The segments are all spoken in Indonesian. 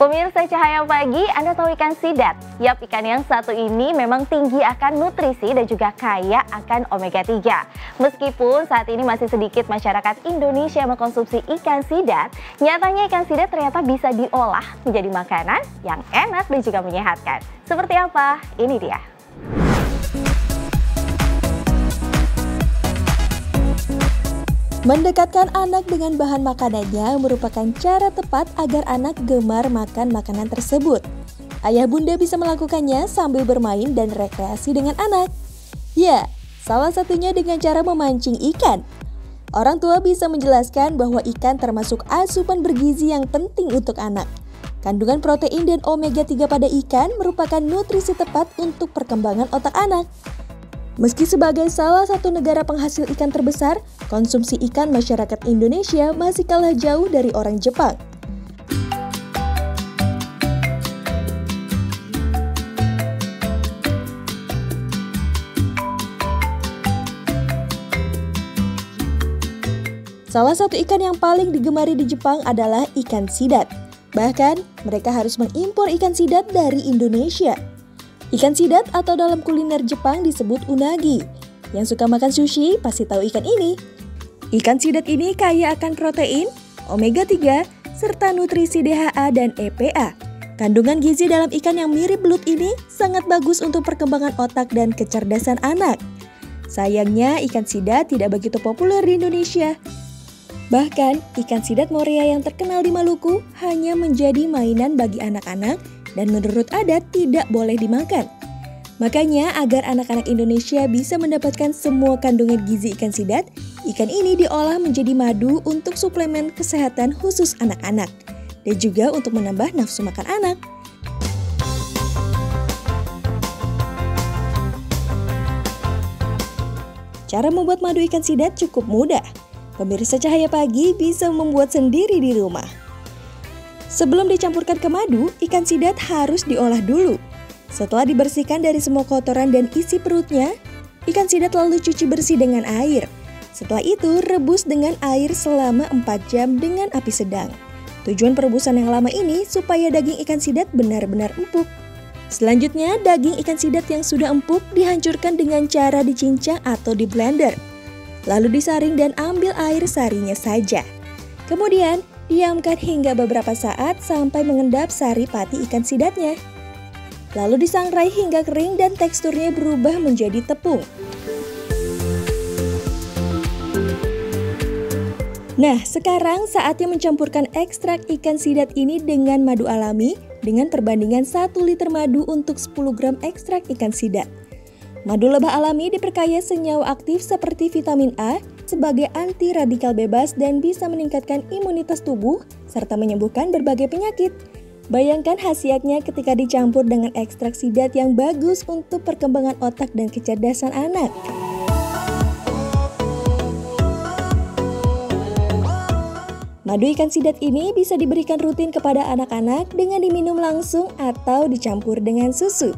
Pemirsa Cahaya Pagi, Anda tahu ikan sidat? Yap, ikan yang satu ini memang tinggi akan nutrisi dan juga kaya akan omega 3. Meskipun saat ini masih sedikit masyarakat Indonesia mengkonsumsi ikan sidat, nyatanya ikan sidat ternyata bisa diolah menjadi makanan yang enak dan juga menyehatkan. Seperti apa? Ini dia. Mendekatkan anak dengan bahan makanannya merupakan cara tepat agar anak gemar makan makanan tersebut. Ayah bunda bisa melakukannya sambil bermain dan rekreasi dengan anak. Ya, salah satunya dengan cara memancing ikan. Orang tua bisa menjelaskan bahwa ikan termasuk asupan bergizi yang penting untuk anak. Kandungan protein dan omega 3 pada ikan merupakan nutrisi tepat untuk perkembangan otak anak. Meski sebagai salah satu negara penghasil ikan terbesar, konsumsi ikan masyarakat Indonesia masih kalah jauh dari orang Jepang. Salah satu ikan yang paling digemari di Jepang adalah ikan sidat. Bahkan, mereka harus mengimpor ikan sidat dari Indonesia. Ikan sidat atau dalam kuliner Jepang disebut unagi. Yang suka makan sushi pasti tahu ikan ini. Ikan sidat ini kaya akan protein, omega 3, serta nutrisi DHA dan EPA. Kandungan gizi dalam ikan yang mirip belut ini sangat bagus untuk perkembangan otak dan kecerdasan anak. Sayangnya ikan sidat tidak begitu populer di Indonesia. Bahkan, ikan sidat morea yang terkenal di Maluku hanya menjadi mainan bagi anak-anak dan menurut adat tidak boleh dimakan. Makanya agar anak-anak Indonesia bisa mendapatkan semua kandungan gizi ikan sidat, ikan ini diolah menjadi madu untuk suplemen kesehatan khusus anak-anak dan juga untuk menambah nafsu makan anak. Cara membuat madu ikan sidat cukup mudah. Pemirsa Cahaya Pagi bisa membuat sendiri di rumah. Sebelum dicampurkan ke madu, ikan sidat harus diolah dulu. Setelah dibersihkan dari semua kotoran dan isi perutnya, ikan sidat lalu cuci bersih dengan air. Setelah itu, rebus dengan air selama 4 jam dengan api sedang. Tujuan perebusan yang lama ini supaya daging ikan sidat benar-benar empuk. Selanjutnya, daging ikan sidat yang sudah empuk dihancurkan dengan cara dicincang atau di blender. Lalu disaring dan ambil air sarinya saja. Kemudian, diamkan hingga beberapa saat sampai mengendap sari pati ikan sidatnya. Lalu disangrai hingga kering dan teksturnya berubah menjadi tepung. Nah, sekarang saatnya mencampurkan ekstrak ikan sidat ini dengan madu alami dengan perbandingan 1 liter madu untuk 10 gram ekstrak ikan sidat. Madu lebah alami diperkaya senyawa aktif seperti vitamin A sebagai anti radikal bebas dan bisa meningkatkan imunitas tubuh serta menyembuhkan berbagai penyakit. Bayangkan khasiatnya ketika dicampur dengan ekstrak sidat yang bagus untuk perkembangan otak dan kecerdasan anak. Madu ikan sidat ini bisa diberikan rutin kepada anak-anak dengan diminum langsung atau dicampur dengan susu.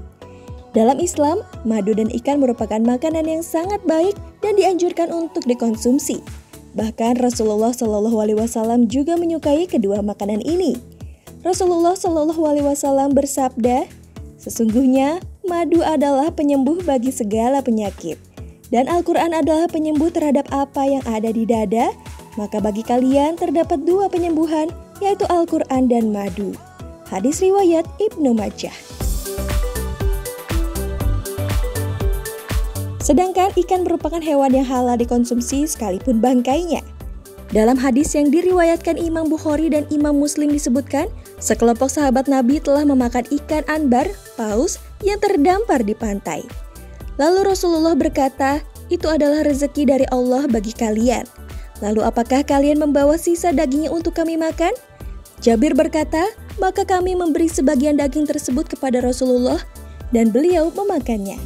Dalam Islam, madu dan ikan merupakan makanan yang sangat baik dan dianjurkan untuk dikonsumsi. Bahkan Rasulullah SAW juga menyukai kedua makanan ini. Rasulullah SAW bersabda, "Sesungguhnya madu adalah penyembuh bagi segala penyakit, dan Al-Quran adalah penyembuh terhadap apa yang ada di dada, maka bagi kalian terdapat 2 penyembuhan, yaitu Al-Quran dan madu." Hadis riwayat Ibnu Majah. Sedangkan ikan merupakan hewan yang halal dikonsumsi sekalipun bangkainya. Dalam hadis yang diriwayatkan Imam Bukhari dan Imam Muslim disebutkan, sekelompok sahabat Nabi telah memakan ikan anbar, paus, yang terdampar di pantai. Lalu Rasulullah berkata, "Itu adalah rezeki dari Allah bagi kalian. Lalu apakah kalian membawa sisa dagingnya untuk kami makan?" Jabir berkata, "Maka kami memberi sebagian daging tersebut kepada Rasulullah dan beliau memakannya."